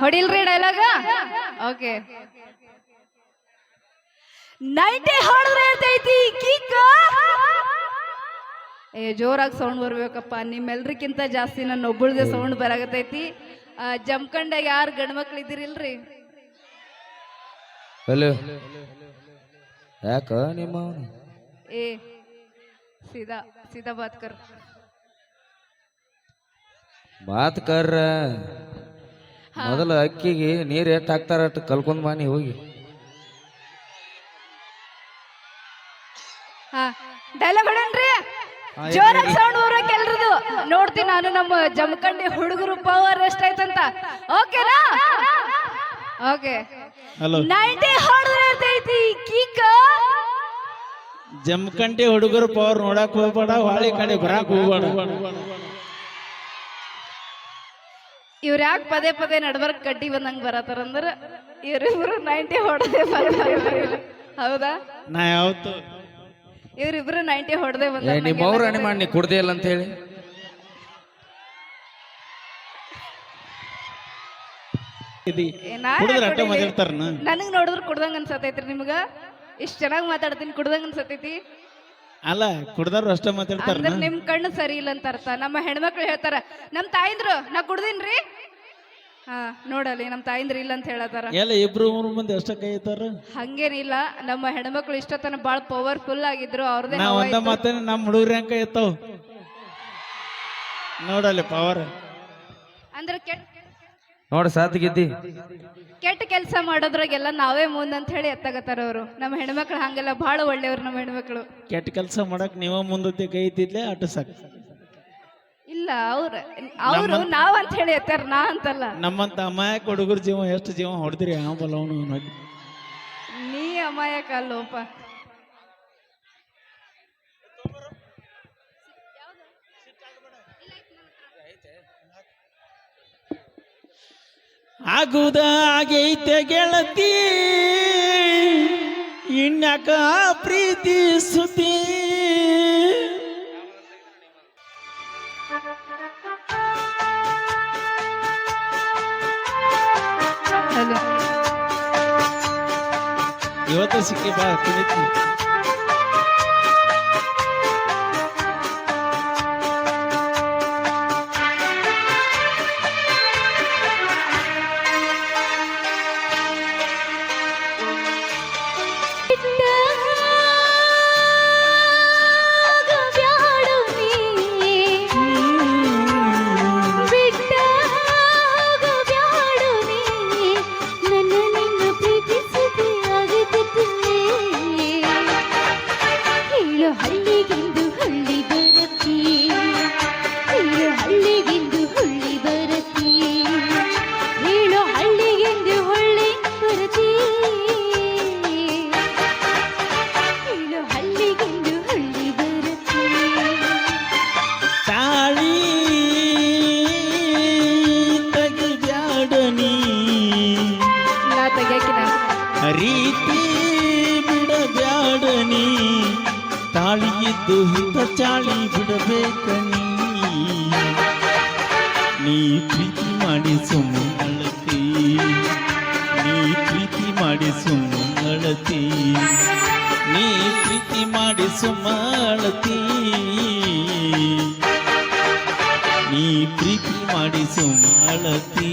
ಹೊಡಿಲ್ರಿ ಡೈಲಾಗ. Okay, 90 ಹೊಡೆದ್ರೆ ಇರ್ತೈತಿ ಕಿಕ್ಕ. ಜೋರಾಗಿ ಸೌಂಡ್ ಬರ್ಬೇಕಪ್ಪ. ನಿಮ್ಮೆಲ್ರಿಗಿಂತ ಜಾಸ್ತಿ ನನ್ನ ಒಬ್ಬಳದೇ ಸೌಂಡ್ ಬರಾಗತೈತಿ. ಜಮ್ಕಂಡಾಗ ಯಾರು ಗಂಡು ಮಕ್ಳು ಇದ್ದೀರಿಲ್ರಿ? ಹಲೋ, ಯಾಕ ನಿಮ್ಮ ಏ ಸೀದಾ ಸೀದಾ ಬಾತ್ ಕರ್ರ. ಮೊದಲು ಅಕ್ಕಿಗೆ ನೀರ್ ಎಷ್ಟ್ ಹಾಕ್ತಾರ ಅಷ್ಟು ಕಲ್ಕೊಂಡ್ ಬಾನಿ ಹೋಗಿ. ಡೈಲಾಗ್ ಹೊಡನ್ರಿ, ಜೋರಾಗಿ ಸೌಂಡ್ ಬರೋಕೆ ಎಲ್ರದು ನೋಡ್ತೀನಿ ನಾನು. ನಮ್ಮ ಜಮಖಂಡಿ ಹುಡುಗರು ಪವರ್ ಎಷ್ಟಾಯ್ತಂತ. ಓಕೆನಾ? ಓಕೆ, 90 ಹೊಡೆದ್ರೆ ಇರ್ತೈತಿ ಕಿಕ್ಕ. ಜಮಖಂಡಿ ಹುಡುಗರು ಪವರ್ ನೋಡಕ್ ಹೋಗ್ಬೇಡ, ಹೊಳಿ ಕಡೆ ಬರಾಕ್ ಹೋಗ್ಬೇಡ. ಇವ್ರ ಯಾಕೆ ಪದೇ ಪದೇ ನಡ್ಬರ್ಕ್ ಕಡ್ಡಿ ಬಂದಂಗ ಬರತಾರಂದ್ರ ಇವ್ರಿಬ್ರು 90 ಹೊಡೆದೇ ಹೌದಾ? ನಾ ಯಾವತ್ತು ಇವ್ರಿಬ್ರು 90 ಹೊಡೆದೇ ಬಂದ. ನಿಮ್ಮ ಅವ್ರ ಹಣೆ ಮಾಡಿ ಕುಡ್ದೇ ಇಲ್ಲ ಅಂತ ಹೇಳಿ ನನಗ್ ನೋಡಿದ್ರು ಕುಡ್ದಂಗ ಅನ್ಸತೈತ್ರಿ. ನಿಮ್ಗ ಇಷ್ಟ ಚೆನ್ನಾಗ್ ಮಾತಾಡ್ತೀನಿ, ಕುಡ್ದಂಗ ಅನ್ಸತೈತಿ. ಅಲ್ಲ, ಕುಡ್ದಾರು ಅಷ್ಟ ಮಾತಾಡ್ತಾರ. ನಿಮ್ ಕಣ್ಣು ಸರಿ ಇಲ್ಲ ಅಂತ ಅರ್ಥ. ನಮ್ಮ ಹೆಣ್ಮಕ್ಳು ಹೇಳ್ತಾರ, ನಮ್ ತಾಯಿಂದ್ರು ನಾ ಕುಡ್ದಿನ್ರಿ. ನೋಡಲಿ, ನಮ್ ತಾಯಿಂದ್ರು ಇಲ್ಲ ಅಂತ ಹೇಳತಾರ. ಎಲ್ಲ ಇಬ್ರು ಮೂರು ಮಂದಿ ಅಷ್ಟ ಕೈ ಐತಾರ. ಹಂಗೇನಿಲ್ಲ, ನಮ್ಮ ಹೆಣ್ಮಕ್ಳು ಇಷ್ಟತನ ಬಾಳ ಪವರ್ಫುಲ್ ಆಗಿದ್ರು. ಅವ್ರದೇ ಒಂದ ಮಾತೇನೆ ನಮ್ಮ ಹುಡುಗರ ಅಂಕ ಎತ್ತವ್ ನೋಡಲಿ ಪವರ್. ಅಂದ್ರೆ ನೋಡ ಸಾತ್ ಗೆದ್ದಿ. ಕೆಟ್ಟ ಕೆಲಸ ಮಾಡೋದ್ರಾಗೆಲ್ಲ ನಾವೇ ಮುಂದಂತ ಹೇಳಿ ಎತ್ತಾಗತ್ತಾರ ಅವರು. ನಮ್ಮ ಹೆಣ್ಮಕ್ಳು ಹಂಗೆಲ್ಲ ಬಹಳ ಒಳ್ಳೆಯವ್ರು. ನಮ್ಮ ಹೆಣ್ಮಕ್ಳು ಕೆಟ್ಟ ಕೆಲಸ ಮಾಡಕ್ ನೀವ ಮುಂದತ್ತೆ ಕೈ ಇತ್ತಿದ್ಲೆ ಅಟ ಸಾಕು. ಇಲ್ಲ, ಅವ್ರು ನಾವಂತ ಹೇಳಿ ಎತ್ತಾರ, ನಾ ಅಂತಲ್ಲ. ನಮ್ಮಂತ ಅಮಾಯಕ ಹುಡುಗರ ಜೀವ ಎಷ್ಟು ಜೀವ ಹೊಡೆದ್ರಿ ಆಂಬಲ್ಲ ಅವನು. ನೀ ಅಮಾಯಕ ಅಲ್ಲೋಪ. ಆಗುದ ಆಗೈತೆ ಗೆಳತಿ, ಇನ್ಯಾಕ ಪ್ರೀತಿ ಸುದ್ದಿ. ಇವತ್ತು ಸಿಕ್ಕಿ ಬಾ ಕುಣಿತಿ. ರೀತಿ ಬಿಡಬ್ಯಾಡನಿ, ತಾಳಿಯಿದ್ದು ಹಿತ ಚಾಳಿ ಬಿಡಬೇಕನಿ. ನೀ ಪ್ರೀತಿ ಮಾಡಿ ಸುಮ್ಮಳತಿ, ನೀ ಪ್ರೀತಿ ಮಾಡಿ ಸುಮ್ಮಳತಿ, ನೀ ಪ್ರೀತಿ ಮಾಡಿ ಸುಮ್ಮಳತಿ, ನೀ ಪ್ರೀತಿ ಮಾಡಿ ಸುಮ್ಮಳತಿ.